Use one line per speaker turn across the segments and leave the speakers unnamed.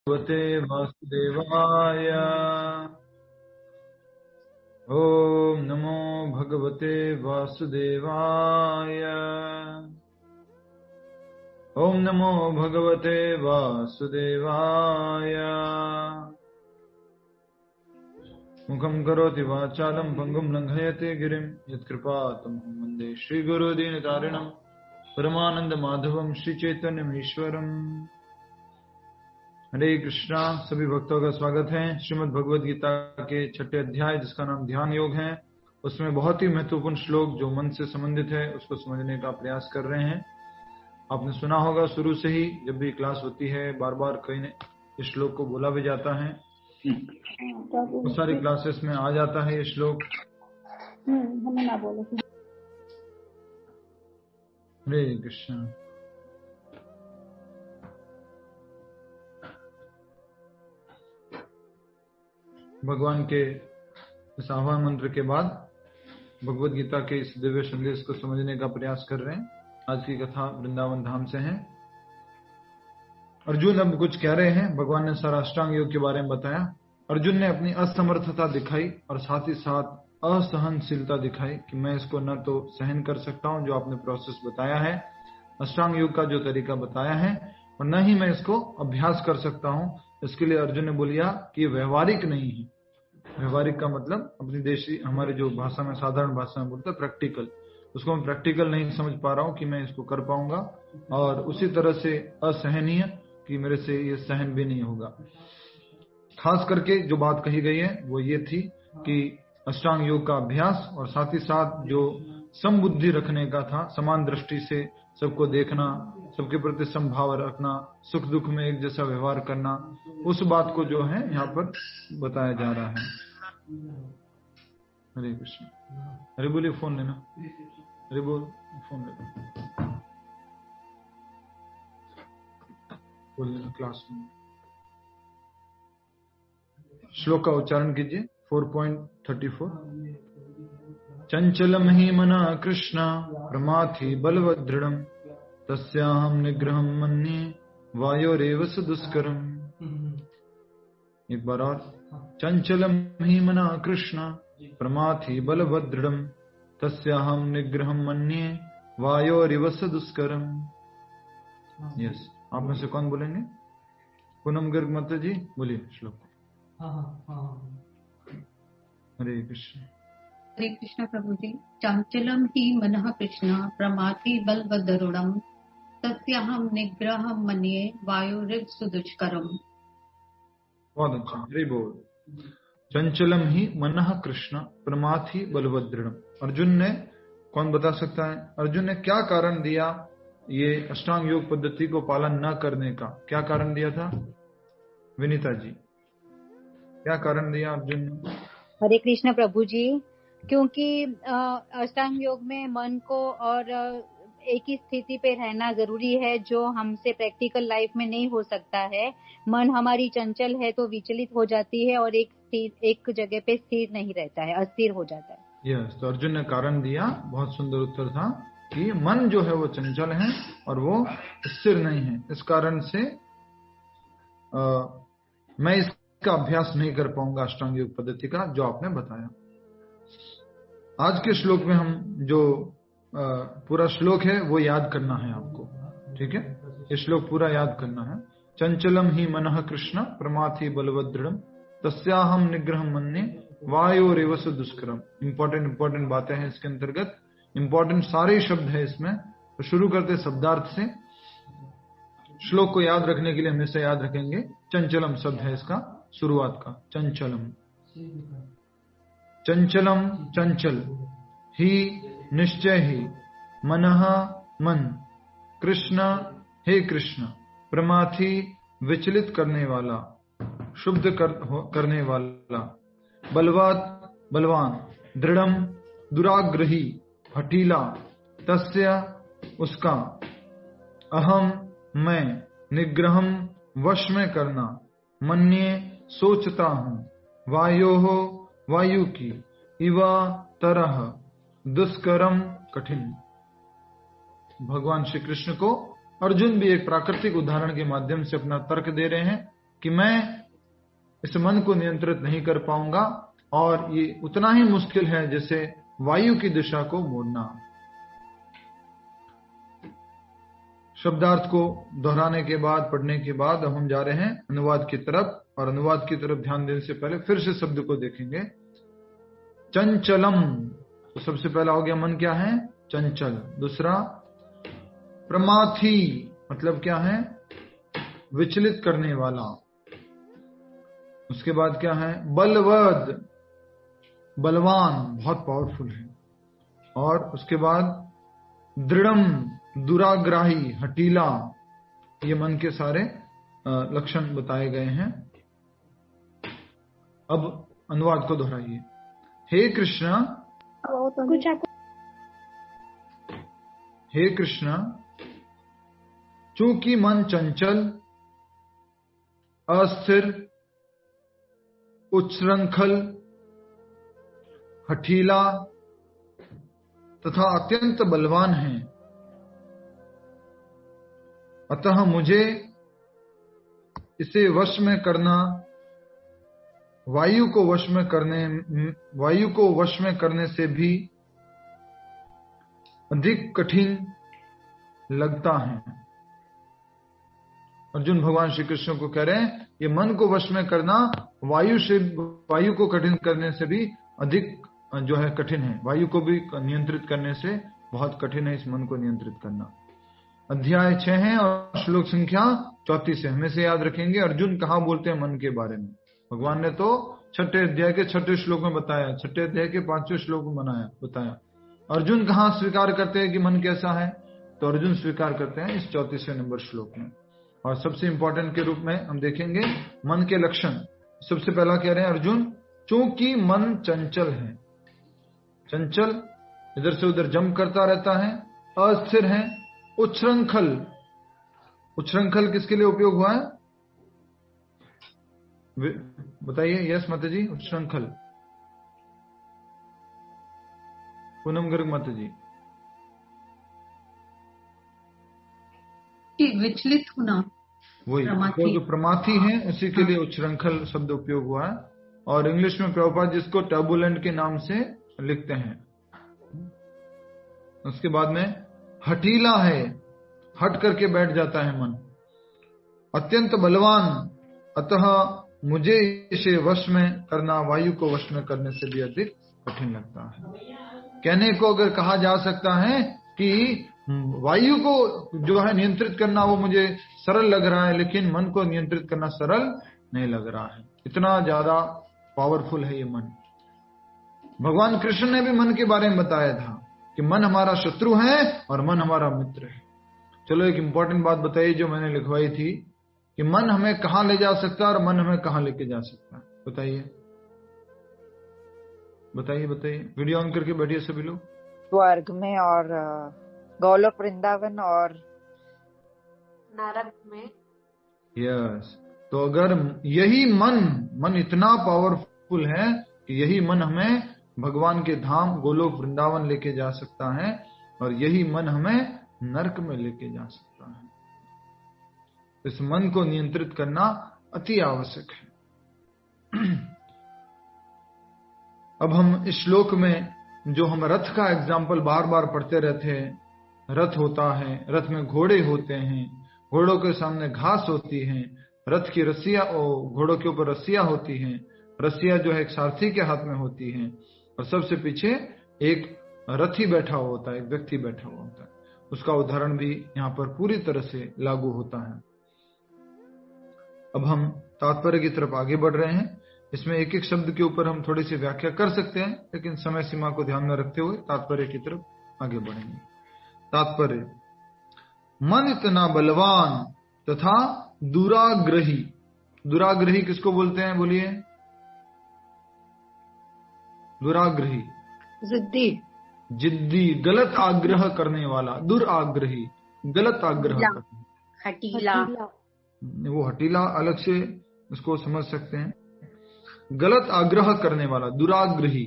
भगवते वासुदेवाय। ओम नमो भगवते वासुदेवाय। ओम नमो भगवते वासुदेवाय। मुखं करोति वाचालं पंगुं लंघयते गिरिं यत्कृपातमहं वन्दे श्रीगुरुदीनतारिणं परमानंद माधवम श्री चैतन्य ईश्वरम। हरे कृष्णा। सभी भक्तों का स्वागत है श्रीमद् भगवद गीता के 6ठे अध्याय जिसका नाम ध्यान योग है। उसमें बहुत ही महत्वपूर्ण श्लोक जो मन से संबंधित है उसको समझने का प्रयास कर रहे हैं। आपने सुना होगा शुरू से ही जब भी क्लास होती है बार बार कहीं ने इस श्लोक को बोला भी जाता है। बहुत सारी क्लासेस में आ जाता है ये श्लोक।
हमें ना बोलो।
हरे कृष्ण। भगवान के इस आह्वान मंत्र के बाद भगवद गीता के इस दिव्य संदेश को समझने का प्रयास कर रहे हैं। आज की कथा वृंदावन धाम से है। अर्जुन अब कुछ कह रहे हैं। भगवान ने सारा अष्टांग योग के बारे में बताया। अर्जुन ने अपनी असमर्थता दिखाई और साथ ही साथ असहनशीलता दिखाई कि मैं इसको न तो सहन कर सकता हूं जो आपने प्रोसेस बताया है, अष्टांग योग का जो तरीका बताया है, और न ही मैं इसको अभ्यास कर सकता हूं। इसके लिए अर्जुन ने बोलिया कि व्यवहारिक नहीं है। व्यवहारिक का मतलब अपनी देशी हमारी जो भाषा में साधारण भाषा में बोलते हैं प्रैक्टिकल, उसको मैं प्रैक्टिकल नहीं समझ पा रहा हूं कि मैं इसको कर पाऊंगा। और उसी तरह से असहनीय कि मेरे से ये सहन भी नहीं होगा। खास करके जो बात कही गई है वो ये थी कि अष्टांग योग का अभ्यास और साथ ही साथ जो समबुद्धि रखने का था, समान दृष्टि से सबको देखना, सबके प्रति समभाव रखना, सुख दुख में एक जैसा व्यवहार करना, उस बात को जो है यहाँ पर बताया जा रहा है। हरे कृष्ण। हरे बोलिए। फोन लेना। हरे बोल। फोन लेना। बोल लेना क्लास में। श्लोक का उच्चारण कीजिए। 4.34। चंचलम ही मना कृष्ण प्रमाथि बलवत् दृढ़म् तस्याहं निग्रहं मन्ये वायोरेव स दुष्करम्। एक बार और। चंचलम ही मना कृष्ण प्रमाथि बलवत् दृढ़म् तस्याहं निग्रहं मन्ये वायोरेव स दुष्करम्। यस, आप में से कौन बोलेंगे? पूनम गर्ग माता जी बोलिए श्लोक। हरे कृष्ण।
हरे कृष्ण प्रभु जी। चंचलम ही मनः कृष्ण प्रमाथि बलवदरुणम् तस्याहं निग्रहं मन्ये वायुरिव सुदुष्करम्।
बहुत अच्छा। हरि बोल। चंचलम ही मनः कृष्ण प्रमाथि बलवदृढ़म्। अर्जुन ने, कौन बता सकता है अर्जुन ने क्या कारण दिया ये अष्टांग योग पद्धति को पालन न करने का? क्या कारण दिया था विनीता जी? क्या कारण दिया अर्जुन ने?
हरे कृष्ण प्रभु जी। क्योंकि अष्टांग योग में मन को और एक ही स्थिति पे रहना जरूरी है जो हमसे प्रैक्टिकल लाइफ में नहीं हो सकता है। मन हमारी चंचल है तो विचलित हो जाती है और एक जगह पे स्थिर नहीं रहता है, अस्थिर हो जाता है।
यस, तो अर्जुन ने कारण दिया। बहुत सुंदर उत्तर था कि मन जो है वो चंचल है और वो स्थिर नहीं है। इस कारण से मैं इसका अभ्यास नहीं कर पाऊंगा अष्टांग योग पद्धति का जो आपने बताया। आज के श्लोक में हम जो पूरा श्लोक है वो याद करना है आपको, ठीक है? ये श्लोक पूरा याद करना है। चंचलम ही मनः कृष्ण प्रमाथि बलवदृढ़म् तस्याहं निग्रहं मन्ये वायोरेव स दुष्करम्। इंपॉर्टेंट बातें हैं इसके अंतर्गत। इंपॉर्टेंट सारे शब्द है इसमें। तो शुरू करते शब्दार्थ से। श्लोक को याद रखने के लिए हमेशा याद रखेंगे चंचलम शब्द है इसका शुरुआत का। चंचलम, चंचलम चंचल, ही निश्चय ही, मनः मन, कृष्ण हे कृष्ण, प्रमाथि विचलित करने वाला, शुद्ध करने वाला, बलवत बलवान, दृढ़म दुराग्रही हठीला, तस्य उसका, अहम मैं, निग्रहम वश में करना, मन्ये सोचता हूं, वायोहो वायु की, इवा तरह, दुष्करम कठिन। भगवान श्री कृष्ण को अर्जुन भी एक प्राकृतिक उदाहरण के माध्यम से अपना तर्क दे रहे हैं कि मैं इस मन को नियंत्रित नहीं कर पाऊंगा, और ये उतना ही मुश्किल है जैसे वायु की दिशा को मोड़ना। शब्दार्थ को दोहराने के बाद, पढ़ने के बाद अब हम जा रहे हैं अनुवाद की तरफ, और अनुवाद की तरफ ध्यान देने से पहले फिर से शब्द को देखेंगे। चंचलम, तो सबसे पहला हो गया मन क्या है? चंचल। दूसरा प्रमाथी, मतलब क्या है? विचलित करने वाला। उसके बाद क्या है? बलवद, बलवान, बहुत पावरफुल है। और उसके बाद दृढ़म, दुराग्राही, हठीला। ये मन के सारे लक्षण बताए गए हैं। अब अनुवाद को दोहराइए। हे कृष्ण, हे कृष्ण, चूंकि मन चंचल, अस्थिर, उच्छृंखल, हठीला तथा अत्यंत बलवान है, अतः मुझे इसे वश में करना, वायु को वश में करने से भी अधिक कठिन लगता है। अर्जुन भगवान श्री कृष्ण को कह रहे हैं, ये मन को वश में करना वायु को कठिन करने से भी अधिक जो है कठिन है। वायु को भी नियंत्रित करने से बहुत कठिन है इस मन को नियंत्रित करना। अध्याय 6 है और श्लोक संख्या 34 है। हमें से याद रखेंगे अर्जुन कहाँ बोलते हैं मन के बारे में। भगवान ने तो 6ठे अध्याय के 6ठे श्लोक में बताया, 6ठे अध्याय के 5वें श्लोक में बताया। अर्जुन कहाँ स्वीकार करते हैं कि मन कैसा है? तो अर्जुन स्वीकार करते हैं इस 34वें नंबर श्लोक में। और सबसे इंपॉर्टेंट के रूप में हम देखेंगे मन के लक्षण। सबसे पहला कह रहे हैं अर्जुन, चूंकि मन चंचल है, चंचल इधर से उधर जंप करता रहता है, अस्थिर है, उच्छृंखल। उच्छृंखल किसके लिए उपयोग हुआ है? बताइए। यस माता जी, उच्छृंखल। पूनम गर्ग माता जी।
विचलित होना,
वही तो जो प्रमाथी है उसी के लिए उच्छृंखल शब्द उपयोग हुआ है। और इंग्लिश में प्रभुपाद जिसको टर्बुलेंट के नाम से लिखते हैं। उसके बाद में हठीला है, हट करके बैठ जाता है मन। अत्यंत बलवान, अतः मुझे इसे वश में करना वायु को वश में करने से भी अधिक कठिन लगता है। कहने को अगर कहा जा सकता है कि वायु को जो है नियंत्रित करना वो मुझे सरल लग रहा है, लेकिन मन को नियंत्रित करना सरल नहीं लग रहा है। इतना ज्यादा पावरफुल है ये मन। भगवान कृष्ण ने भी मन के बारे में बताया था कि मन हमारा शत्रु है और मन हमारा मित्र है। चलो एक इंपॉर्टेंट बात बताइए जो मैंने लिखवाई थी कि मन हमें कहां ले जा सकता है और मन हमें कहां लेके जा सकता है। बताइए बताइए बताइए। वीडियो ऑन करके बैठिए सभी लोग।
स्वर्ग में और गोलोक वृंदावन और नरक में।
यस, तो अगर यही मन इतना पावरफुल है कि यही मन हमें भगवान के धाम गोलोक वृंदावन लेके जा सकता है, और यही मन हमें नरक में लेके जा सकता है। इस मन को नियंत्रित करना अति आवश्यक है। अब हम इस श्लोक में जो हम रथ का एग्जाम्पल बार बार पढ़ते रहते हैं, रथ होता है, रथ में घोड़े होते हैं, घोड़ों के सामने घास होती है, रथ की रस्सियां, घोड़ों के ऊपर रस्सियां होती हैं, रस्सियां जो है एक सारथी के हाथ में होती हैं, और सबसे पीछे एक रथी बैठा हुआ होता है, एक व्यक्ति बैठा हुआ होता है। उसका उदाहरण भी यहाँ पर पूरी तरह से लागू होता है। अब हम तात्पर्य की तरफ आगे बढ़ रहे हैं। इसमें एक एक शब्द के ऊपर हम थोड़ी सी व्याख्या कर सकते हैं, लेकिन समय सीमा को ध्यान में रखते हुए तात्पर्य की तरफ आगे बढ़ेंगे। तात्पर्य, मन इतना बलवान तथा दुराग्रही। दुराग्रही किसको बोलते हैं? बोलिए। दुराग्रही,
जिद्दी,
जिद्दी, गलत आग्रह करने वाला। दुराग्रही, गलत आग्रह करने,
हठीला।
वो हठीला अलग से उसको समझ सकते हैं। गलत आग्रह करने वाला, दुराग्रही।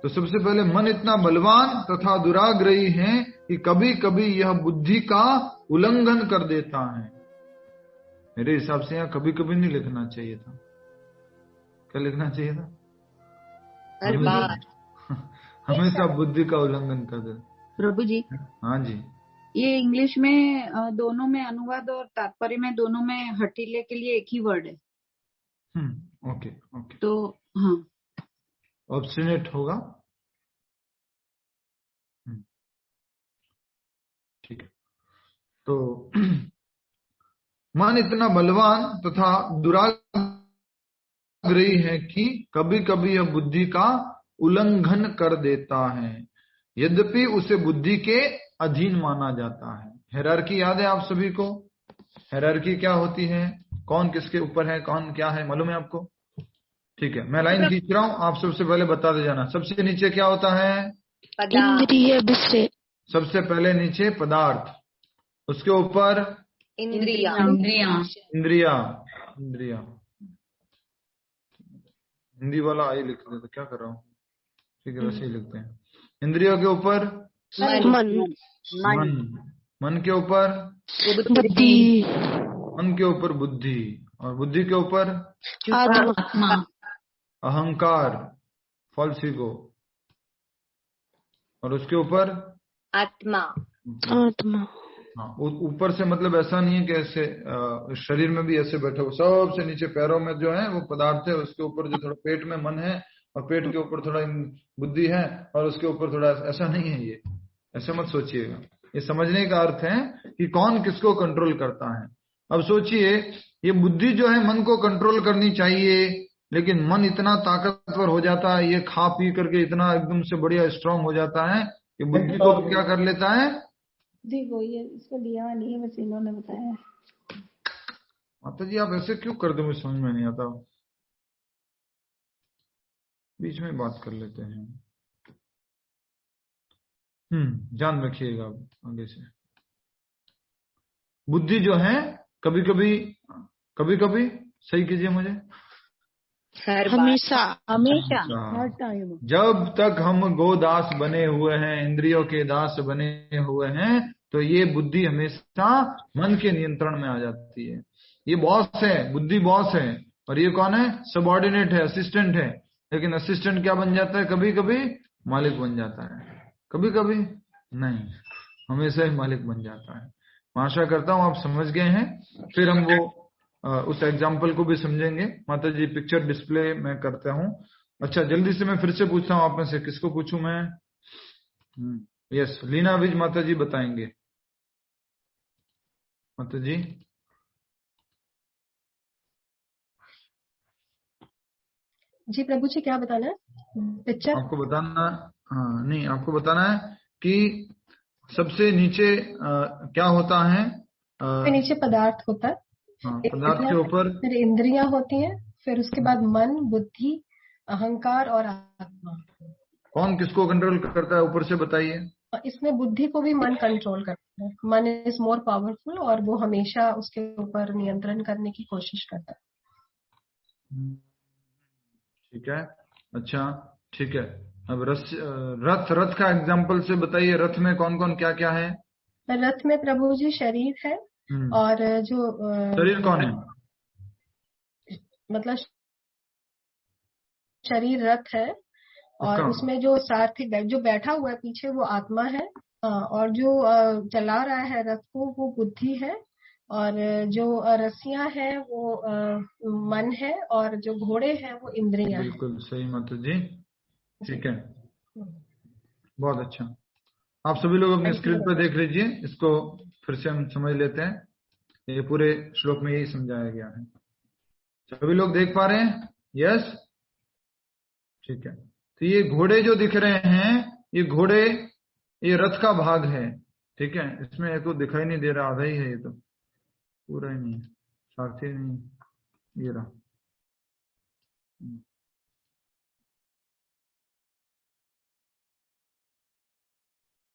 तो सबसे पहले मन इतना बलवान तथा दुराग्रही है कि कभी कभी यह बुद्धि का उल्लंघन कर देता है। मेरे हिसाब से यहाँ कभी कभी नहीं लिखना चाहिए था। क्या लिखना चाहिए था?
हर बार।
हमेशा बुद्धि का उल्लंघन कर दे।
प्रभु जी,
हाँ जी,
ये इंग्लिश में दोनों में अनुवाद और तात्पर्य में दोनों में हठीले के लिए एक ही वर्ड है।
Okay okay.
तो हाँ,
ऑब्स्टिनेट होगा। ठीक है। तो मन इतना बलवान तथा दुराग्रही है कि कभी कभी यह बुद्धि का उल्लंघन कर देता है, यद्यपि उसे बुद्धि के अधीन माना जाता है। हायरार्की याद है आप सभी को? हायरार्की क्या होती है? कौन किसके ऊपर है, कौन क्या है, मालूम है आपको? ठीक है, मैं लाइन खींच रहा हूं, आप सबसे पहले बता दे जाना। सबसे नीचे क्या होता है?
इंद्रिय विषय।
सबसे पहले नीचे पदार्थ, उसके ऊपर
इंद्रिया।
इंद्रिया। इंद्रिया हिंदी वाला आई लिख दे तो क्या कर रहा हूँ? ठीक है, वैसे ही लिखते हैं। इंद्रियों के ऊपर
मन।
मन। मन के ऊपर
बुद्धि।
मन के ऊपर बुद्धि, और बुद्धि के ऊपर
आत्मा।
अहंकार, फॉल्स ईगो, और उसके ऊपर
आत्मा। आत्मा।
हाँ, ऊपर से मतलब ऐसा नहीं है कि ऐसे शरीर में भी ऐसे बैठे हो। सबसे नीचे पैरों में जो है वो पदार्थ है, उसके ऊपर जो थोड़ा पेट में मन है, और पेट के ऊपर थोड़ा बुद्धि है, और उसके ऊपर थोड़ा, ऐसा नहीं है ये, ऐसे मत सोचिएगा। ये समझने का अर्थ है कि कौन किसको कंट्रोल करता है। अब सोचिए, ये बुद्धि जो है मन को कंट्रोल करनी चाहिए, लेकिन मन इतना ताकतवर हो जाता है, ये खा पी करके इतना एकदम से बढ़िया स्ट्रांग हो जाता है कि बुद्धि को क्या कर लेता है?
जी वो ये इसको लिया नहीं है, बस इन्होंने बताया।
माता जी आप ऐसे क्यों कर दो, मुझे समझ में नहीं आता। बीच में बात कर लेते हैं। ध्यान रखिएगा आगे से। बुद्धि जो है कभी कभी सही कीजिए मुझे,
हमेशा।
हर टाइम।
जब तक हम गोदास बने हुए हैं, इंद्रियों के दास बने हुए हैं, तो ये बुद्धि हमेशा मन के नियंत्रण में आ जाती है। ये बॉस है, बुद्धि बॉस है, और ये कौन है? सबऑर्डिनेट है, असिस्टेंट है। लेकिन असिस्टेंट क्या बन जाता है? कभी कभी मालिक बन जाता है, कभी कभी नहीं, हमेशा ही मालिक बन जाता है। मैं आशा करता हूं आप समझ गए हैं। फिर हम वो उस एग्जाम्पल को भी समझेंगे। माता जी पिक्चर डिस्प्ले मैं करता हूँ। अच्छा, जल्दी से मैं फिर से पूछता हूँ आप में से, किसको पूछूं मैं? यस, लीना विज माता जी बताएंगे। माता जी
जी प्रभु जी, क्या बताना है? पिक्चर
आपको बताना, हाँ नहीं, आपको बताना है कि सबसे नीचे क्या होता है?
नीचे पदार्थ होता है,
हाँ, पदार्थ के ऊपर
फिर इंद्रियां होती हैं, फिर उसके बाद मन, बुद्धि, अहंकार और आत्मा।
कौन किसको कंट्रोल करता है ऊपर से बताइए?
इसमें बुद्धि को भी मन कंट्रोल करता है। मन इज मोर पावरफुल और वो हमेशा उसके ऊपर नियंत्रण करने की कोशिश करता है।
ठीक है, अच्छा ठीक है। अब रथ का एग्जांपल से बताइए, रथ में कौन कौन क्या क्या है?
रथ में प्रभु जी शरीर है, और जो
शरीर कौन है?
मतलब शरीर रथ है, और उसमें जो सारथी जो बैठा हुआ है पीछे वो आत्मा है, और जो चला रहा है रथ को वो बुद्धि है, और जो रस्सियां हैं वो मन है, और जो घोड़े हैं वो इंद्रियां हैं।
बिल्कुल सही माता जी, ठीक है, बहुत अच्छा। आप सभी लोग अपने स्क्रीन पर देख लीजिए, इसको फिर से हम समझ लेते हैं। ये पूरे श्लोक में यही समझाया गया है। सभी लोग देख पा रहे हैं? यस, ठीक है। तो ये घोड़े जो दिख रहे हैं, ये घोड़े, ये रथ का भाग है, ठीक है। इसमें ये तो दिखाई नहीं दे रहा, आधा ही है, ये तो पूरा ही नहीं है, सारथी नहीं, ये रहा।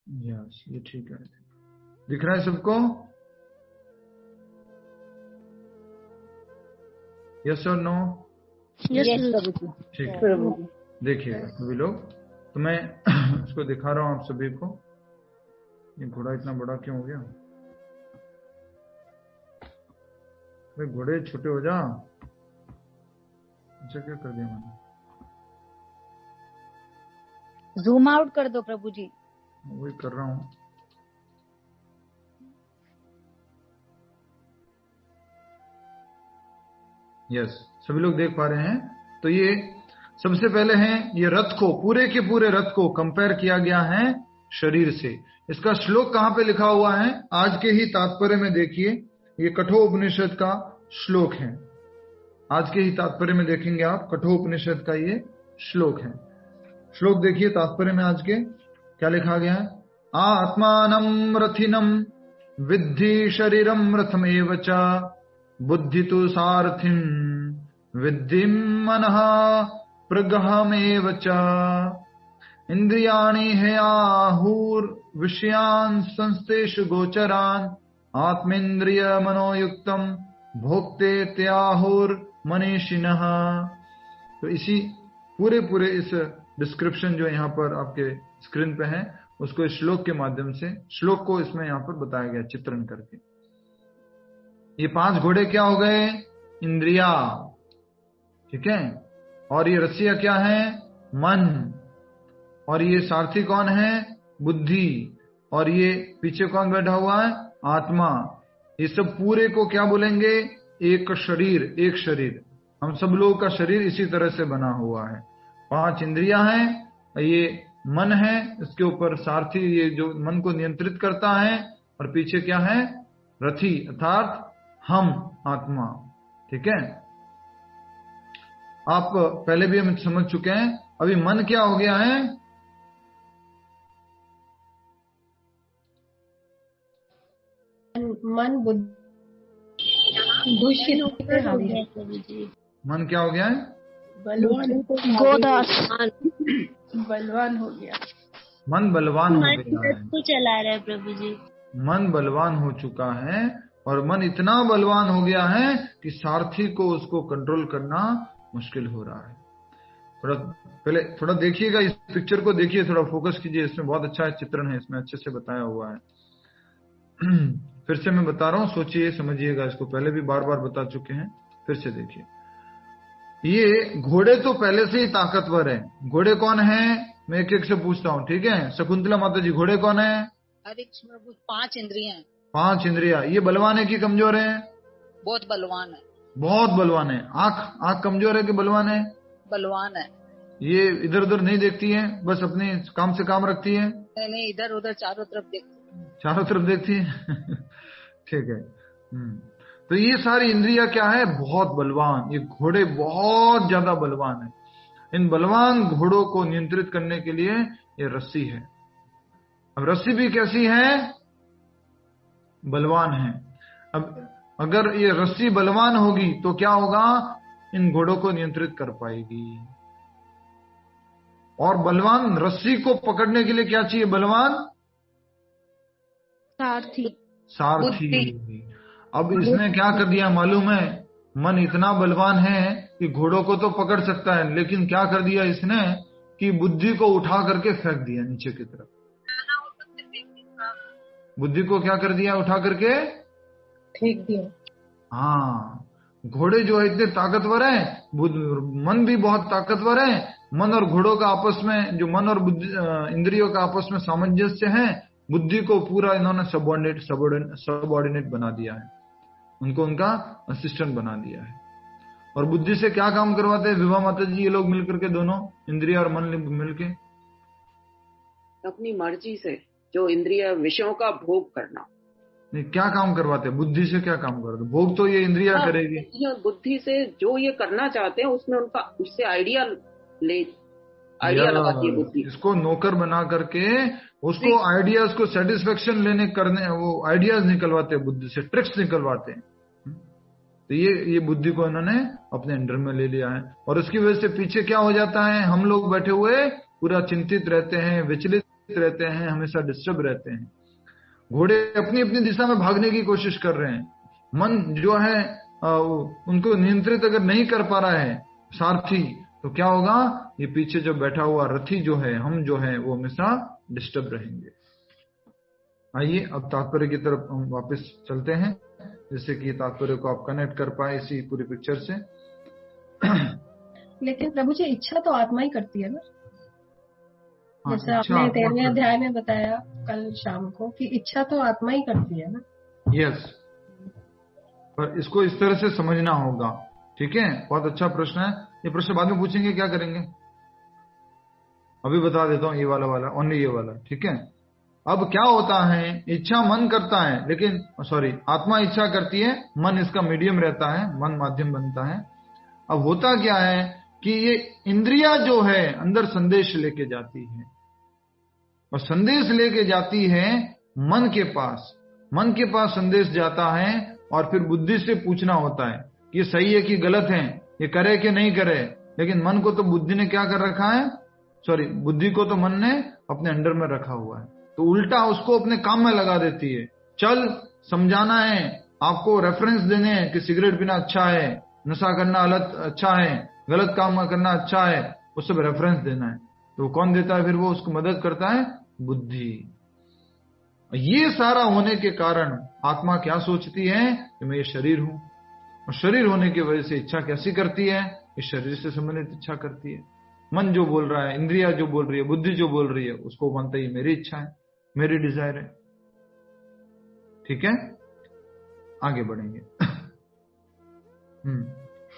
यस, ये ठीक है, दिख रहा है सबको? यस और नो? ठीक है, देखिएगा सभी लोग, तो मैं इसको दिखा रहा हूं आप सभी को। ये घोड़ा इतना बड़ा क्यों हो गया? भाई घोड़े छोटे हो जा। अच्छा क्या कर दिया मैंने?
जूम आउट कर दो प्रभु जी।
वही कर रहा हूँ। यस, सभी लोग देख पा रहे हैं। तो ये सबसे पहले है, ये रथ को, पूरे के पूरे रथ को कंपेयर किया गया है शरीर से। इसका श्लोक कहां पे लिखा हुआ है? आज के ही तात्पर्य में देखिए, ये कठोपनिषद का श्लोक है। आज के ही तात्पर्य में देखेंगे आप, कठोपनिषद का ये श्लोक है। श्लोक देखिए तात्पर्य में आज के क्या लिखा गया है। आत्मानं रथिनं विद्धि शरीरं रथमेव च, बुद्धि तु सारथिं विद्धि मनः प्रगहमेव च। इंद्रियाणि हेयाहुर्विषयान् संस्तेषु गोचरान्, आत्मेन्द्रिय मनोयुक्तं भोक्ते त्याहुर्मनीषिणः। तो इसी पूरे इस डिस्क्रिप्शन जो यहाँ पर आपके स्क्रीन पे है, उसको इस श्लोक के माध्यम से, श्लोक को इसमें यहाँ पर बताया गया चित्रण करके। ये 5 घोड़े क्या हो गए? इंद्रिया, ठीक है। और ये रस्सियां क्या है? मन। और ये सारथी कौन है? बुद्धि। और ये पीछे कौन बैठा हुआ है? आत्मा। ये सब पूरे को क्या बोलेंगे? एक शरीर। एक शरीर, हम सब लोगों का शरीर इसी तरह से बना हुआ है। 5 इंद्रियां हैं, ये मन है, इसके ऊपर सारथी, ये जो मन को नियंत्रित करता है। और पीछे क्या है? रथी, अर्थात हम, आत्मा, ठीक है। आप पहले भी हम समझ चुके हैं। अभी मन क्या हो गया है?
मन
दूषित हो गया प्रभु जी।
मन क्या हो गया है?
गोदास,
बलवान हो गया।
मन बलवान हो गया है।
को चला रहा है प्रभु जी।
मन बलवान हो चुका है, और मन इतना बलवान हो गया है कि सारथी को उसको कंट्रोल करना मुश्किल हो रहा है। थोड़ा पहले थोड़ा देखिएगा, इस पिक्चर को देखिए, थोड़ा फोकस कीजिए, इसमें बहुत अच्छा चित्रण है, इसमें अच्छे से बताया हुआ है। फिर से मैं बता रहा हूं, सोचिए समझिएगा इसको, पहले भी बार बार बता चुके हैं, फिर से देखिए। ये घोड़े तो पहले से ही ताकतवर है। घोड़े कौन है? मैं एक एक से पूछता हूँ, ठीक है। शकुंतला माता जी, घोड़े कौन है?
हरे कृष्ण प्रभु, 5 इंद्रियां हैं।
5 इंद्रिया। ये बलवान है कि कमजोर है?
बहुत बलवान है।
बहुत बलवान है। आंख कमजोर है कि बलवान है?
बलवान है।
ये इधर उधर नहीं देखती है, बस अपने काम से काम रखती है?
नहीं, इधर उधर चारों तरफ देखती है।
चारों तरफ देखती है। ठीक है। तो ये सारी इंद्रिया क्या है? बहुत बलवान। ये घोड़े बहुत ज्यादा बलवान है। इन बलवान घोड़ों को नियंत्रित करने के लिए ये रस्सी है। अब रस्सी भी कैसी है? बलवान है। अब अगर ये रस्सी बलवान होगी तो क्या होगा? इन घोड़ों को नियंत्रित कर पाएगी। और बलवान रस्सी को पकड़ने के लिए क्या चाहिए? बलवान सारथी। अब इसने क्या कर दिया मालूम है? मन इतना बलवान है कि घोड़ों को तो पकड़ सकता है, लेकिन क्या कर दिया इसने कि बुद्धि को उठा करके फेंक दिया नीचे की तरफ। बुद्धि को क्या कर दिया? उठा करके
फेंक दिया।
हाँ, घोड़े जो है इतने ताकतवर है, मन भी बहुत ताकतवर है। मन और घोड़ों का आपस में, जो मन और इंद्रियों का आपस में सामंजस्य है, बुद्धि को पूरा इन्होंने सबऑर्डिनेट बना दिया है, उनको उनका असिस्टेंट बना दिया है। और बुद्धि से क्या काम करवाते हैं विभा माता जी? ये लोग मिलकर के, दोनों इंद्रिय और मन मिलके
अपनी मर्जी से जो इंद्रिय विषयों का भोग करना।
नहीं, क्या काम करवाते हैं? बुद्धि से क्या काम करते? भोग तो ये इंद्रिया करेगी।
बुद्धि से जो ये करना चाहते हैं उसमें उनका, उससे आइडिया लगाती है बुद्धि। इसको
नौकर बना करके उसको आइडियाज को सेटिस्फेक्शन लेने करने, वो आइडियाज निकलवाते हैं बुद्धि से, ट्रिक्स निकलवाते हैं। तो ये बुद्धि को इन्होंने अपने अंडर में ले लिया है। और उसकी वजह से पीछे क्या हो जाता है? हम लोग बैठे हुए पूरा चिंतित रहते हैं, विचलित रहते हैं, हमेशा डिस्टर्ब रहते हैं। घोड़े अपनी अपनी दिशा में भागने की कोशिश कर रहे हैं। मन जो है उनको नियंत्रित अगर नहीं कर पा रहा है सारथी, तो क्या होगा? ये पीछे जो बैठा हुआ रथी जो है, हम जो है, वो हमेशा डिस्टर्ब रहेंगे। आइए अब तात्पर्य की तरफ हम वापस चलते हैं। जिससे कि तात्पर्य को आप कनेक्ट कर पाए इसी पूरी पिक्चर से।
लेकिन प्रभु जी इच्छा तो आत्मा ही करती है ना,
हाँ,
जैसे आपने 13वें अध्याय में बताया कल शाम को कि इच्छा तो आत्मा ही करती है ना।
यस, पर इसको इस तरह से समझना होगा। ठीक है, बहुत अच्छा प्रश्न है। ये प्रश्न बाद में पूछेंगे, क्या करेंगे अभी बता देता हूँ, ये वाला ओनली ये वाला। ठीक है, अब क्या होता है, इच्छा मन करता है, लेकिन सॉरी आत्मा इच्छा करती है, मन इसका मीडियम रहता है, मन माध्यम बनता है। अब होता क्या है कि ये इंद्रिया जो है अंदर संदेश लेके जाती है, और संदेश लेके जाती है मन के पास। मन के पास संदेश जाता है और फिर बुद्धि से पूछना होता है कि ये सही है कि गलत है, ये करे कि नहीं करे। लेकिन मन को तो बुद्धि ने क्या कर रखा है, सॉरी बुद्धि को तो मन ने अपने अंडर में रखा हुआ है, तो उल्टा उसको अपने काम में लगा देती है। चल समझाना है आपको, रेफरेंस देने हैं कि सिगरेट पीना अच्छा है, नशा करना अच्छा है, गलत काम करना अच्छा है, वो सब रेफरेंस देना है। तो कौन देता है फिर, वो उसको मदद करता है बुद्धि। ये सारा होने के कारण आत्मा क्या सोचती है कि मैं ये शरीर हूं, और शरीर होने की वजह से इच्छा कैसी करती है, इस शरीर से संबंधित इच्छा करती है। मन जो बोल रहा है, इंद्रिया जो बोल रही है, बुद्धि जो बोल रही है, उसको मानता ही मेरी इच्छा है, मेरी डिजायर है। ठीक है, आगे बढ़ेंगे।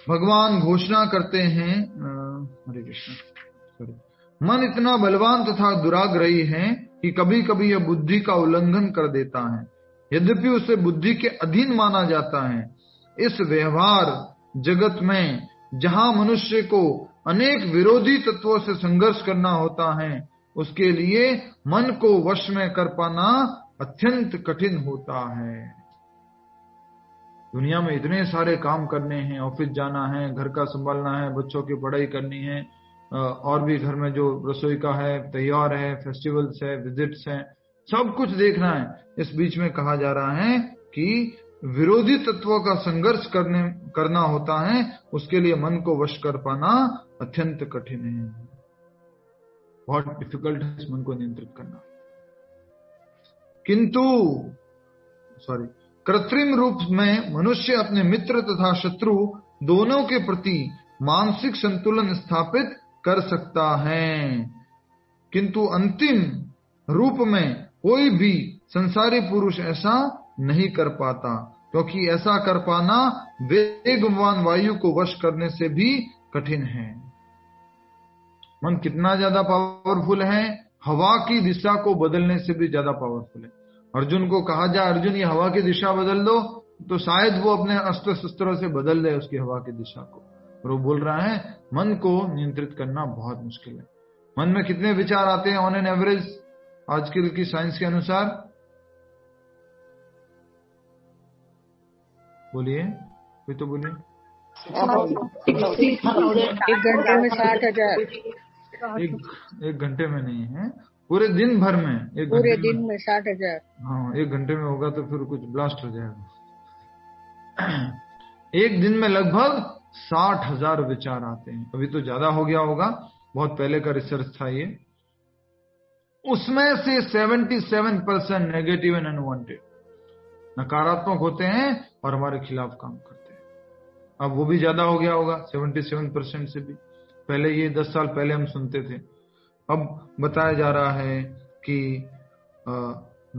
भगवान घोषणा करते हैं, हरे कृष्ण, सॉरी, मन इतना बलवान तथा दुराग्रही है कि कभी कभी यह बुद्धि का उल्लंघन कर देता है, यद्यपि उसे बुद्धि के अधीन माना जाता है। इस व्यवहार जगत में जहां मनुष्य को अनेक विरोधी तत्वों से संघर्ष करना होता है, उसके लिए मन को वश में कर पाना अत्यंत कठिन होता है। दुनिया में इतने सारे काम करने हैं, ऑफिस जाना है, घर का संभालना है, बच्चों की पढ़ाई करनी है, और भी घर में जो रसोई का है, त्योहार है, फेस्टिवल्स है, विजिट्स हैं, सब कुछ देखना है। इस बीच में कहा जा रहा है कि विरोधी तत्वों का संघर्ष करना होता है, उसके लिए मन को वश कर पाना अत्यंत कठिन है। बहुत डिफिकल्ट है इस मन को नियंत्रित करना। किंतु कृत्रिम रूप में मनुष्य अपने मित्र तथा शत्रु दोनों के प्रति मानसिक संतुलन स्थापित कर सकता है, किंतु अंतिम रूप में कोई भी संसारी पुरुष ऐसा नहीं कर पाता, क्योंकि ऐसा कर पाना वेगवान वायु को वश करने से भी कठिन है। मन कितना ज्यादा पावरफुल है, हवा की दिशा को बदलने से भी ज्यादा पावरफुल है। अर्जुन को कहा जाए, अर्जुन ये हवा की दिशा बदल दो, तो शायद वो अपने अस्त्र शस्त्रों से बदल दे उसकी हवा की दिशा को। और वो बोल रहा है मन को नियंत्रित करना बहुत मुश्किल है। मन में कितने विचार आते हैं ऑन एन एवरेज आजकल की साइंस के अनुसार? बोलिए, कोई तो बोलिए।
1 घंटे में 60,000।
एक घंटे में नहीं है, पूरे दिन भर में।
पूरे दिन में 60,000।
हाँ, 1 घंटे में होगा तो फिर कुछ ब्लास्ट हो जाएगा। एक दिन में लगभग 60,000 विचार आते हैं। अभी तो ज्यादा हो गया होगा, बहुत पहले का रिसर्च था ये। उसमें से 77% नेगेटिव एंड अनवांटेड, नकारात्मक होते हैं और हमारे खिलाफ काम करते हैं। अब वो भी ज्यादा हो गया होगा 77% से भी। पहले ये 10 साल पहले हम सुनते थे। अब बताया जा रहा है कि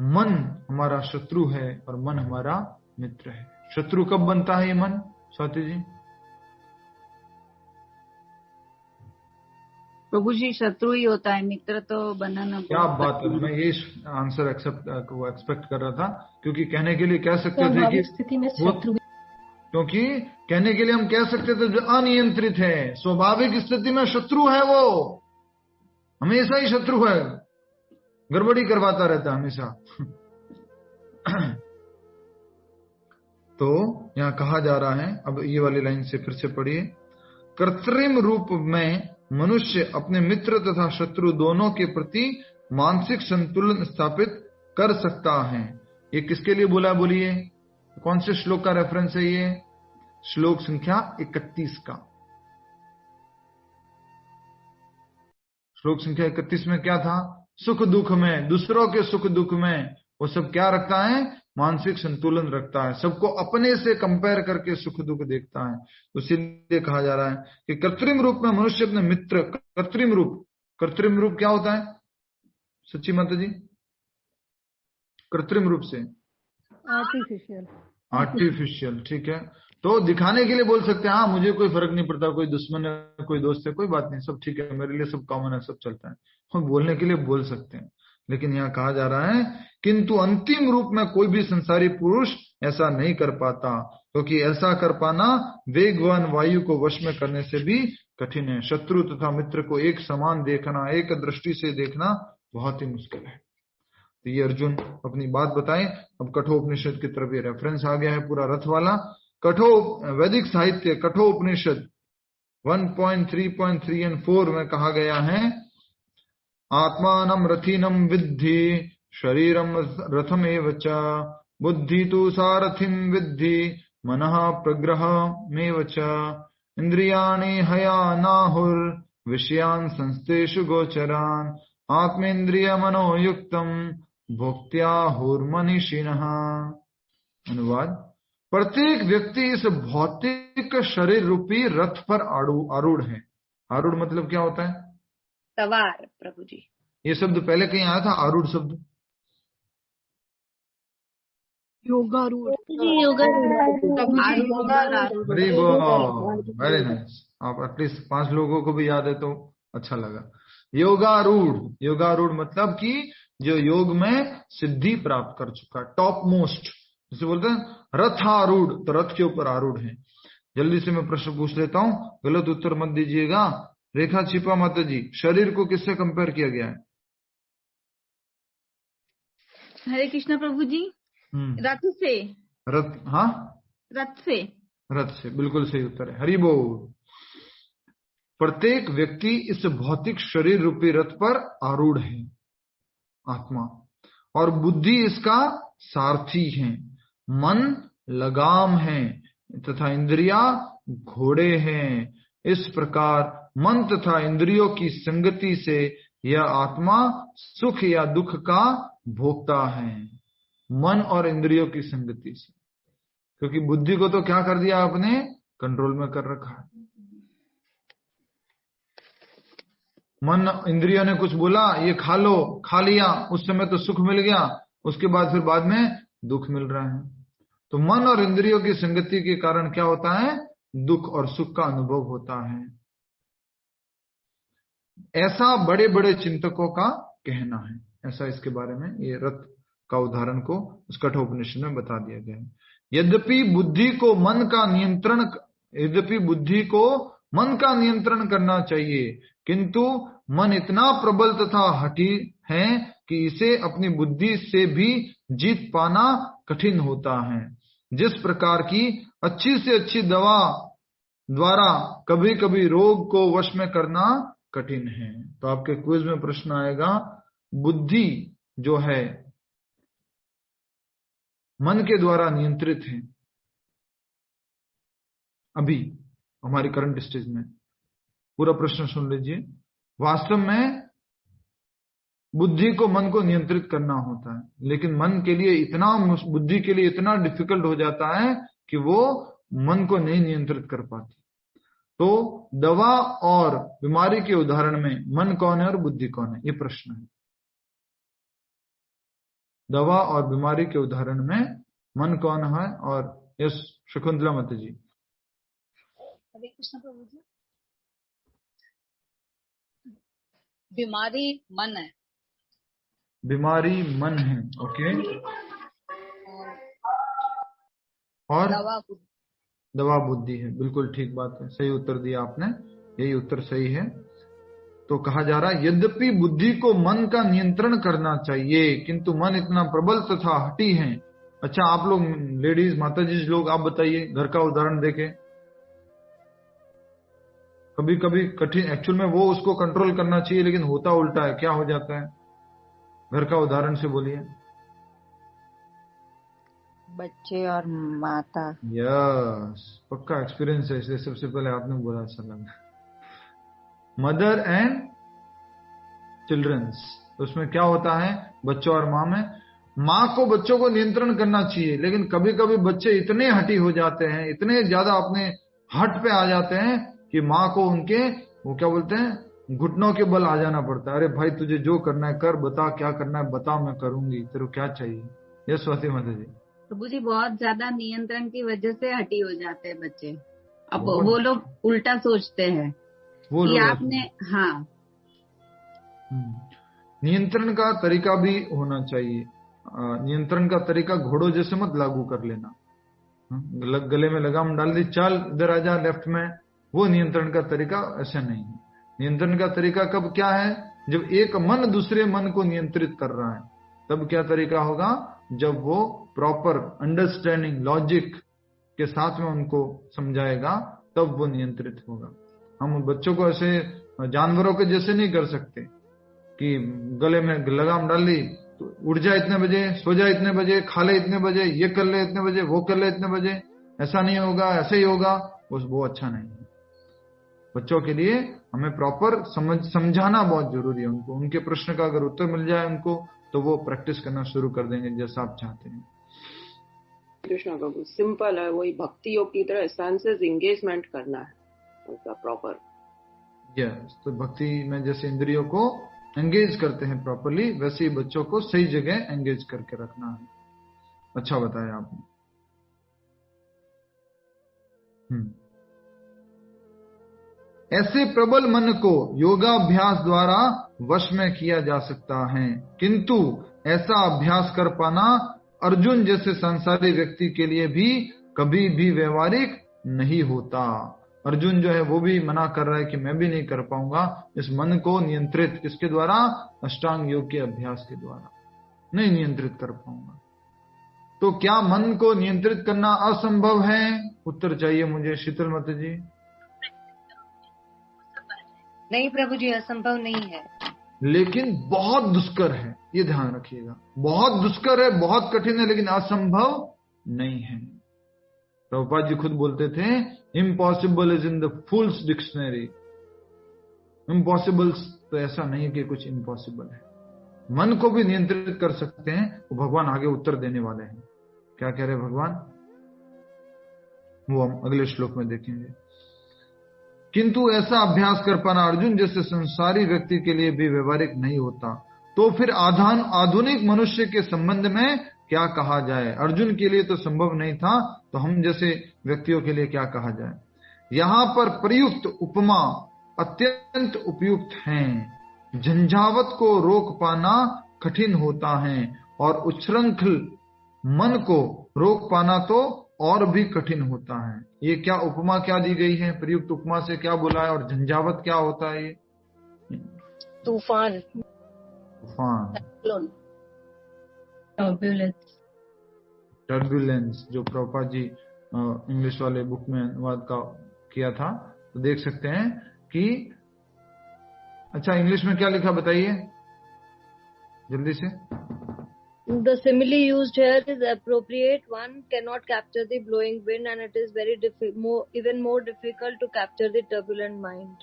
मन हमारा शत्रु है और मन हमारा मित्र है। शत्रु कब बनता है ये मन, स्वाति जी?
प्रभु जी शत्रु ही होता है, मित्र तो बनाना।
क्या बात है, मैं ये आंसर एक्सपेक्ट कर रहा था, क्योंकि कहने के लिए कह सकते थे कि
स्थिति में शत्रु,
क्योंकि कहने के लिए हम कह सकते थे जो अनियंत्रित है, स्वाभाविक स्थिति में शत्रु है, वो हमेशा ही शत्रु है, गड़बड़ी करवाता रहता है हमेशा। तो यहां कहा जा रहा है, अब ये वाली लाइन से फिर से पढ़िए। कृत्रिम रूप में मनुष्य अपने मित्र तथा शत्रु दोनों के प्रति मानसिक संतुलन स्थापित कर सकता है। ये किसके लिए बोला, बोलिए? कौन से श्लोक का रेफरेंस है ये? श्लोक संख्या 31 का। श्लोक संख्या 31 में क्या था? सुख दुख में, दूसरों के सुख दुख में वो सब क्या रखता है? मानसिक संतुलन रखता है, सबको अपने से कंपेयर करके सुख दुख देखता है। तो इसीलिए कहा जा रहा है कि कृत्रिम रूप में मनुष्य अपने मित्र, कृत्रिम रूप क्या होता है सच्ची माता जी? कृत्रिम रूप से आर्टिफिशियल, ठीक है। तो दिखाने के लिए बोल सकते हैं, हाँ मुझे कोई फर्क नहीं पड़ता, कोई दुश्मन है कोई दोस्त है कोई बात नहीं, सब ठीक है, मेरे लिए सब कॉमन है, सब चलता है, हम बोलने के लिए बोल सकते हैं। लेकिन यहाँ कहा जा रहा है किंतु अंतिम रूप में कोई भी संसारी पुरुष ऐसा नहीं कर पाता, क्योंकि ऐसा कर पाना वेगवान वायु को वश में करने से भी कठिन है। शत्रु तथा मित्र को एक समान देखना, एक दृष्टि से देखना बहुत ही मुश्किल है। तो ये अर्जुन अपनी बात बताएं। अब कठोपनिषद की तरफ ये रेफरेंस आ गया है पूरा रथ वाला। वैदिक साहित्य कठोपनिषद 1.3.3 और 4 में कहा गया है, आत्मानं रथिनं विद्धि शरीरं रथमेव च, बुद्धि तु सारथिं विद्धि मनः प्रग्रहमेव च, इंद्रियाणि हयानाहुर विषयान् संस्तेषु गोचरान्, आत्मेन्द्रिय मनोयुक्तम भोक्त्याहुर्मनीषिणः। अनुवाद, प्रत्येक व्यक्ति इस भौतिक शरीर रूपी रथ पर आरूढ़ है। आरूढ़ मतलब क्या होता है?
सवार प्रभु जी।
ये शब्द पहले कहीं आया था आरूढ़ शब्द?
योगारूढ़।
वेरी नाइस, आप एटलीस्ट 5 लोगों को भी याद है तो अच्छा लगा। योगारूढ़ मतलब कि जो योग में सिद्धि प्राप्त कर चुका, टॉप मोस्ट, जिसे बोलते हैं रथारूढ़, तो रथ के ऊपर आरूढ़ है। जल्दी से मैं प्रश्न पूछ लेता हूं, गलत उत्तर मत दीजिएगा। रेखा छिपा माता जी, शरीर को किससे कंपेयर किया गया है?
हरे कृष्णा प्रभु जी। रथ से।
रथ, हाँ रथ से बिल्कुल सही उत्तर है, हरि बोल। प्रत्येक व्यक्ति इस भौतिक शरीर रूपी रथ पर आरूढ़ है, आत्मा, और बुद्धि इसका सारथी है, मन लगाम है तथा इंद्रिया घोड़े हैं। इस प्रकार मन तथा इंद्रियों की संगति से यह आत्मा सुख या दुख का भोगता है। मन और इंद्रियों की संगति से, क्योंकि बुद्धि को तो क्या कर दिया आपने? कंट्रोल में कर रखा है। मन इंद्रियों ने कुछ बोला, ये खा लो, खा लिया, उस समय तो सुख मिल गया, उसके बाद फिर बाद में दुख मिल रहा है। तो मन और इंद्रियों की संगति के कारण क्या होता है? दुख और सुख का अनुभव होता है। ऐसा बड़े बड़े चिंतकों का कहना है, ऐसा इसके बारे में ये रथ का उदाहरण को उस कठोपनिषद में बता दिया गया है। यद्यपि बुद्धि को मन का नियंत्रण करना चाहिए, किंतु मन इतना प्रबल तथा हठी है कि इसे अपनी बुद्धि से भी जीत पाना कठिन होता है। जिस प्रकार की अच्छी से अच्छी दवा द्वारा कभी कभी रोग को वश में करना कठिन है। तो आपके क्विज में प्रश्न आएगा, बुद्धि जो है मन के द्वारा नियंत्रित है अभी हमारी करंट स्टेज में। पूरा प्रश्न सुन लीजिए। वास्तव में बुद्धि को, मन को नियंत्रित करना होता है, लेकिन मन के लिए इतना, बुद्धि के लिए इतना डिफिकल्ट हो जाता है कि वो मन को नहीं नियंत्रित कर पाती। तो दवा और बीमारी के उदाहरण में मन कौन है और बुद्धि कौन है, ये प्रश्न है। दवा और बीमारी के उदाहरण में मन कौन है? और यस शकुंतला माता जी।
हरे कृष्ण प्रभु जी। बीमारी मन है।
बीमारी मन है, ओके। और दवा बुद्धि है, बिल्कुल ठीक बात है, सही उत्तर दिया आपने, यही उत्तर सही है। तो कहा जा रहा है, यद्यपि बुद्धि को मन का नियंत्रण करना चाहिए, किंतु मन इतना प्रबल तथा हठी है। अच्छा, आप लोग लेडीज माता जी लोग, आप बताइए, घर का उदाहरण देके। कभी कभी कठिन, एक्चुअल में वो उसको कंट्रोल करना चाहिए, लेकिन होता उल्टा है। क्या हो जाता है? घर का उदाहरण से बोलिए।
बच्चे और माता।
यस, पक्का एक्सपीरियंस है, इसलिए सबसे पहले आपने बोला, अच्छा लगा। मदर एंड चिल्ड्रंस, उसमें क्या होता है? बच्चों और माँ में माँ को बच्चों को नियंत्रण करना चाहिए, लेकिन कभी कभी बच्चे इतने हठी हो जाते हैं, इतने ज्यादा अपने हट पे आ जाते हैं कि माँ को उनके वो क्या बोलते हैं घुटनों के बल आ जाना पड़ता है। अरे भाई तुझे जो करना है कर, बता क्या करना है बता, मैं करूंगी, तेरे को क्या चाहिए। ये स्वाति माता जी।
प्रभु जी बहुत ज्यादा नियंत्रण की वजह से हटी हो जाते हैं बच्चे। अब वो लोग उल्टा सोचते हैं कि आपने हाँ
नियंत्रण का तरीका भी होना चाहिए। नियंत्रण का तरीका घोड़ों जैसे मत लागू कर लेना। गले में लगाम डाल दी, चल इधर आजा लेफ्ट में, वो नियंत्रण का तरीका ऐसा नहीं है। नियंत्रण का तरीका कब क्या है, जब एक मन दूसरे मन को नियंत्रित कर रहा है, तब क्या तरीका होगा, जब वो प्रॉपर अंडरस्टैंडिंग लॉजिक के साथ में उनको समझाएगा, तब वो नियंत्रित होगा। हम बच्चों को ऐसे जानवरों के जैसे नहीं कर सकते कि गले में लगाम डाल ली तो उठ जा इतने बजे, सो जा इतने बजे, खा ले इतने बजे, ये कर ले इतने बजे, वो कर ले इतने बजे। ऐसा नहीं होगा, ऐसे ही होगा, वो अच्छा नहीं है। बच्चों के लिए हमें प्रॉपर समझाना बहुत जरूरी है उनको। उनके प्रश्न का अगर उत्तर मिल जाए उनको, तो वो प्रैक्टिस करना शुरू कर देंगे जैसा आप चाहते हैं।
कृष्णा प्रभु सिंपल है, वही भक्ति योग की तरह सेंसेस एंगेजमेंट करना है उनका प्रॉपर।
यस, तो भक्ति में जैसे इंद्रियों को एंगेज करते हैं प्रॉपरली, वैसे ही बच्चों को सही जगह एंगेज करके रखना है। अच्छा बताया आपने। ऐसे प्रबल मन को योगाभ्यास द्वारा वश में किया जा सकता है, किंतु ऐसा अभ्यास कर पाना अर्जुन जैसे संसारी व्यक्ति के लिए भी कभी भी व्यवहारिक नहीं होता। अर्जुन जो है वो भी मना कर रहा है कि मैं भी नहीं कर पाऊंगा इस मन को नियंत्रित, किसके द्वारा, अष्टांग योग के अभ्यास के द्वारा नहीं नियंत्रित कर पाऊंगा। तो क्या मन को नियंत्रित करना असंभव है? उत्तर चाहिए मुझे शीतल माता जी।
नहीं प्रभु जी, असंभव नहीं है,
लेकिन बहुत दुष्कर है, ये ध्यान रखिएगा। बहुत दुष्कर है, बहुत कठिन है, लेकिन असंभव नहीं है। प्रभुपाद जी खुद बोलते थे, impossible is in the fools dictionary. Impossible तो ऐसा नहीं है कि कुछ इम्पॉसिबल है। मन को भी नियंत्रित कर सकते हैं, वो भगवान आगे उत्तर देने वाले हैं। क्या कह रहे भगवान, वो हम अगले श्लोक में देखेंगे। किंतु ऐसा अभ्यास कर पाना अर्जुन जैसे संसारी व्यक्ति के लिए भी व्यवहारिक नहीं होता। तो फिर आधुनिक मनुष्य के संबंध में क्या कहा जाए? अर्जुन के लिए तो संभव नहीं था, तो हम जैसे व्यक्तियों के लिए क्या कहा जाए? यहां पर प्रयुक्त उपमा अत्यंत उपयुक्त हैं। झंझावत को रोक पाना कठिन होता है और उच्छृंखल मन को रोक पाना तो और भी कठिन होता है। ये क्या उपमा क्या दी गई है? प्रयुक्त उपमा से क्या बोला है? और झंझावत क्या होता है? ये
तूफान,
टर्बुलेंस, जो प्रभुपाद जी इंग्लिश वाले बुक में अनुवाद का किया था, तो देख सकते हैं कि अच्छा इंग्लिश में क्या लिखा बताइए जल्दी से।
The simile used here is appropriate. One cannot capture the blowing wind, and it is very even more difficult to capture the turbulent mind.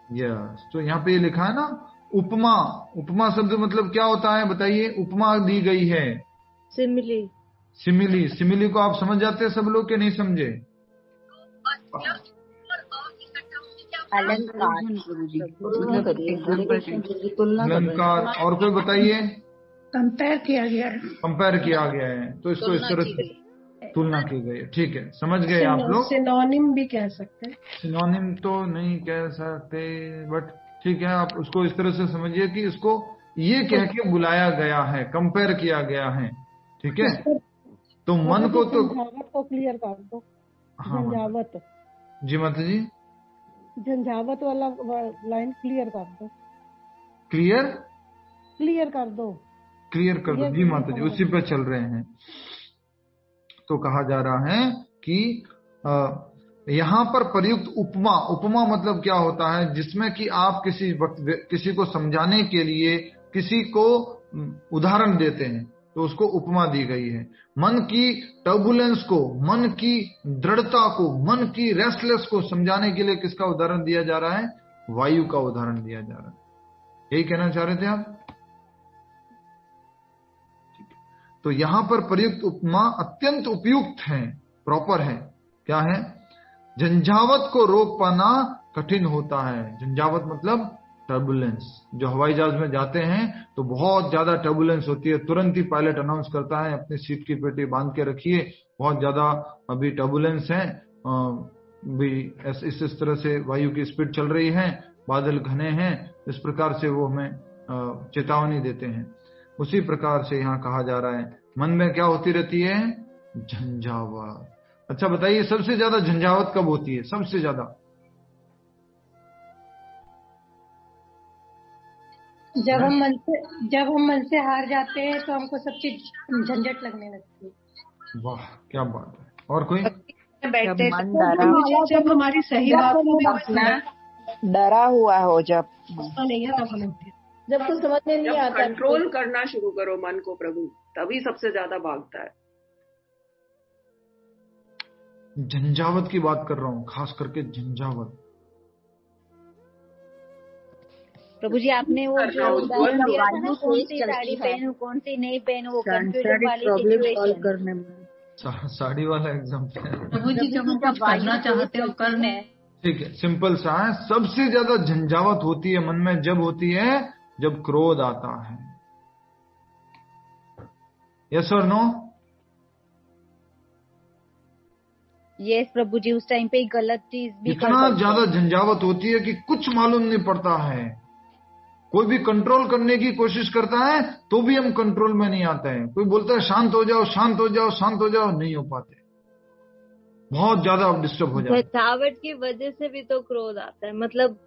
Yes, तो यहाँ पे ये लिखा है ना उपमा। उपमा शब्द मतलब क्या होता है बताइए? उपमा दी गई है।
Simile.
सिमिली को आप समझ जाते हैं सब लोग के नहीं समझे? अलंकार। और कोई बताइए?
कंपेयर किया गया है, तो इसको इस तरह से तुलना की गई है। ठीक है, समझ गए आप लोग।
सिनोनिम भी कह सकते हैं।
सिनोनिम तो नहीं कह सकते, बट ठीक है, आप उसको इस तरह से समझिए कि इसको ये कह के बुलाया गया है, कंपेयर किया गया है। ठीक है, तो मन को तो
झंझावत को क्लियर कर दो। झंझावत
जी माता जी,
झंझावत वाला लाइन क्लियर कर दो।
क्लियर कर दो जी माता जी, उसी पे चल रहे हैं। तो कहा जा रहा है कि यहाँ पर प्रयुक्त उपमा मतलब क्या होता है? जिसमें कि आप किसी को समझाने के लिए किसी को उदाहरण देते हैं, तो उसको उपमा दी गई है। मन की टर्बुलेंस को, मन की दृढ़ता को, मन की रेस्टलेस को समझाने के लिए किसका उदाहरण दिया जा रहा है? वायु का उदाहरण दिया जा रहा है। यही कहना चाह रहे थे आप? तो यहां पर प्रयुक्त उपमा अत्यंत उपयुक्त है, प्रॉपर है। क्या है? झंझावत को रोक पाना कठिन होता है। झंझावत मतलब टर्बुलेंस। जो हवाई जहाज में जाते हैं तो बहुत ज्यादा टर्बुलेंस होती है, तुरंत ही पायलट अनाउंस करता है अपनी सीट की पेटी बांध के रखिए, बहुत ज्यादा अभी टर्बुलेंस है, भी इस तरह से वायु की स्पीड चल रही है, बादल घने हैं, इस प्रकार से वो हमें चेतावनी देते हैं। उसी प्रकार से यहाँ कहा जा रहा है मन में क्या होती रहती है? झंझावत। अच्छा बताइए, सबसे ज्यादा झंझावत कब होती है? सबसे ज्यादा
जब हम मन से हार जाते हैं तो हमको सब चीज झंझट लगने लगती है।
वाह, क्या बात है। और कोई?
बैठते
जब हमारी सही बात को
डरा हुआ हो, जब
नहीं है तब हमें जब कुछ समझ में नहीं आता,
कंट्रोल करना शुरू करो मन को प्रभु, तभी सबसे ज्यादा भागता है।
झंझावत की बात कर रहा हूँ, खास करके झंझावत।
प्रभु जी आपने वो जो उदाहरण दिया था ना, कौन सी साड़ी पहनूं कौन सी नहीं पहनूं, वो कंफ्यूजन वाली सिचुएशन,
साड़ी वाला एग्जाम्पल है
प्रभु जी। जब हम कुछ करना चाहते हो करने,
ठीक है, सिंपल सा है। सबसे ज्यादा झंझावत होती है मन में जब होती है जब क्रोध आता है। यस और नो?
यस प्रभु जी। उस टाइम पे गलत चीज भी
इतना ज्यादा झंझावत होती है कि कुछ मालूम नहीं पड़ता है। कोई भी कंट्रोल करने की कोशिश करता है तो भी हम कंट्रोल में नहीं आते हैं। कोई बोलता है शांत हो जाओ, शांत हो जाओ, शांत हो जाओ, नहीं हो पाते, बहुत ज्यादा डिस्टर्ब हो जाते।
झंझावट की वजह से भी तो क्रोध आता है, मतलब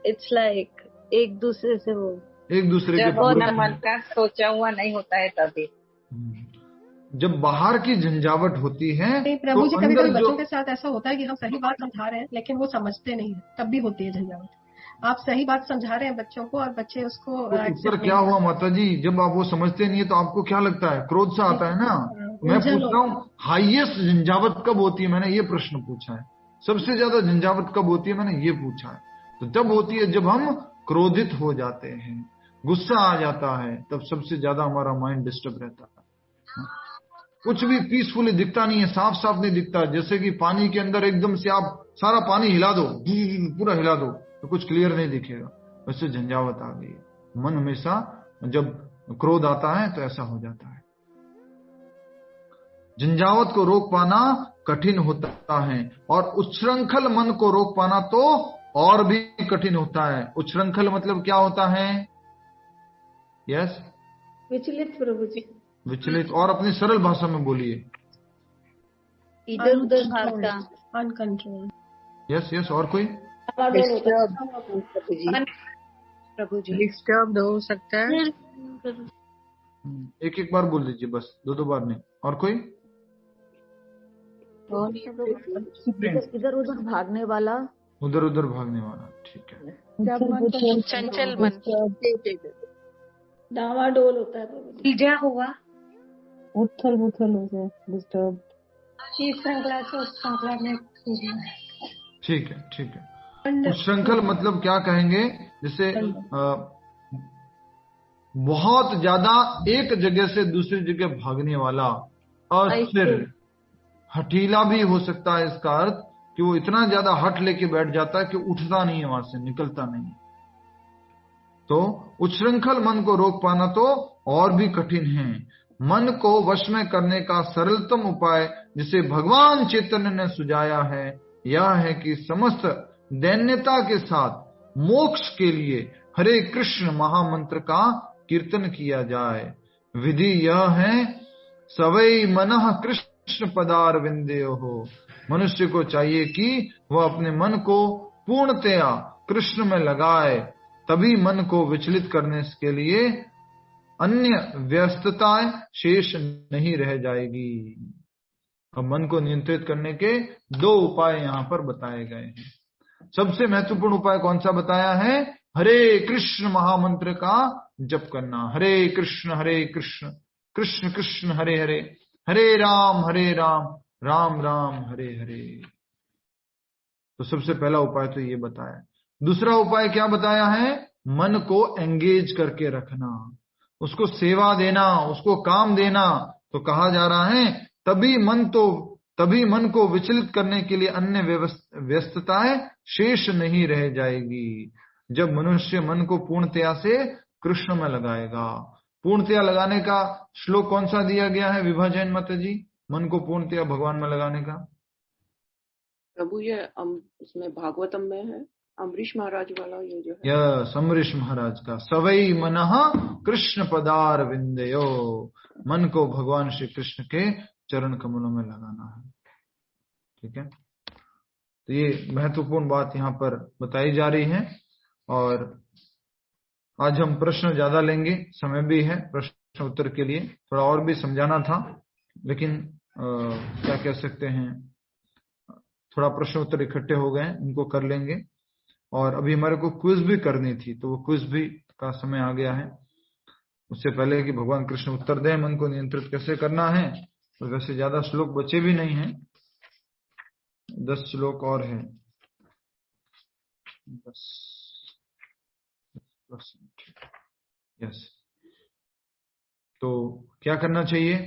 इट्स लाइक एक दूसरे से वो
एक दूसरे के
मन का सोचा हुआ नहीं होता है तभी।
जब बाहर की झंझावट होती है
प्रभु जी, कभी कभी बच्चों के साथ ऐसा होता है कि हम सही बात समझा रहे हैं लेकिन वो समझते नहीं है, तब भी होती है झंझावट। आप सही बात समझा रहे हैं बच्चों को और बच्चे उसको
तो क्या हुआ माता जी? जब आप वो समझते नहीं है तो आपको क्या लगता है? क्रोध सा आता है ना। मैं पूछ रहा हूँ हाईएस्ट झंझावत कब होती है? मैंने ये प्रश्न पूछा है। सबसे ज्यादा झंझावत कब होती है? मैंने ये पूछा है। तो जब होती है जब हम क्रोधित हो जाते हैं, गुस्सा आ जाता है, तब सबसे ज्यादा हमारा माइंड डिस्टर्ब रहता है। कुछ भी पीसफुली दिखता नहीं है, साफ साफ नहीं दिखता। जैसे कि पानी के अंदर एकदम से आप सारा पानी हिला दो, पूरा हिला दो तो कुछ क्लियर नहीं दिखेगा, वैसे झंझावत आ गई है। मन हमेशा जब क्रोध आता है तो ऐसा हो जाता है। झंझावत को रोक पाना कठिन होता है और उच्छृंखल मन को रोक पाना तो और भी कठिन होता है। उच्छृंखल मतलब क्या होता है? यस,
विचलित प्रभु जी।
विचलित। और अपनी सरल भाषा में बोलिए।
इधर उधर भागता,
अनकंट्रोल।
Yes yes. और कोई?
प्रभु जी
डिस्टर्ब हो सकता है।
एक एक बार बोल दीजिए बस, दो दो बार नहीं। और कोई?
इधर उधर भागने वाला।
उधर उधर भागने वाला, ठीक है।
चंचल मन,
डावाडोल होता है प्रभु जी।
क्या हुआ?
उथल पुथल हो गया, डिस्टर्ब। श्रृंखला से उस श्रृंखला में।
ठीक है ठीक है। उच्छृंखल मतलब क्या कहेंगे? जैसे बहुत ज्यादा एक जगह से दूसरी जगह भागने वाला, अस्थिर, हठीला भी हो सकता है। इसका अर्थ कि वो इतना ज्यादा हट लेके बैठ जाता है कि उठता नहीं है, वहां से निकलता नहीं है। तो उच्छृंखल मन को रोक पाना तो और भी कठिन है। मन को वश में करने का सरलतम उपाय जिसे भगवान चैतन्य ने सुझाया है यह है कि समस्त दैन्यता के साथ मोक्ष के लिए हरे कृष्ण महामंत्र का कीर्तन किया जाए। विधि यह है सवै मनः कृष्ण पदार विंदेयो हो। मनुष्य को चाहिए कि वह अपने मन को पूर्णतया कृष्ण में लगाए, तभी मन को विचलित करने के लिए अन्य व्यस्तताएं शेष नहीं रह जाएगी। अब मन को नियंत्रित करने के दो उपाय यहाँ पर बताए गए हैं। सबसे महत्वपूर्ण उपाय कौन सा बताया है? हरे कृष्ण महामंत्र का जप करना। हरे कृष्ण कृष्ण कृष्ण हरे हरे, हरे राम राम राम हरे हरे। तो सबसे पहला उपाय तो ये बताया। दूसरा उपाय क्या बताया है? मन को एंगेज करके रखना। उसको सेवा देना, उसको काम देना। तो कहा जा रहा है तभी मन को विचलित करने के लिए अन्य व्यस्तताएं शेष नहीं रह जाएगी। जब मनुष्य मन को पूर्णतया से कृष्ण में लगाएगा। पूर्णतया लगाने का श्लोक कौन सा दिया गया है विभा जैन माता जी, मन को पूर्णतया भगवान में लगाने का?
प्रभु ये उसमें भागवतम में है, अम्बरीश महाराज वाला ये जो है।
यस, अम्बरीश महाराज का सवई मनः कृष्ण पदार विंदयो, मन को भगवान श्री कृष्ण के चरण कमलों में लगाना है। ठीक है, तो ये महत्वपूर्ण बात यहाँ पर बताई जा रही है। और आज हम प्रश्न ज्यादा लेंगे, समय भी है प्रश्न उत्तर के लिए, थोड़ा और भी समझाना था, लेकिन क्या कह सकते हैं, थोड़ा प्रश्न उत्तर इकट्ठे हो गए, उनको कर लेंगे। और अभी हमारे को क्विज भी करनी थी, तो वो क्विज भी का समय आ गया है। उससे पहले कि भगवान कृष्ण उत्तर दें मन को नियंत्रित कैसे करना है, तो वैसे ज्यादा श्लोक बचे भी नहीं हैं, 10 श्लोक और है बस। यस, तो क्या करना चाहिए?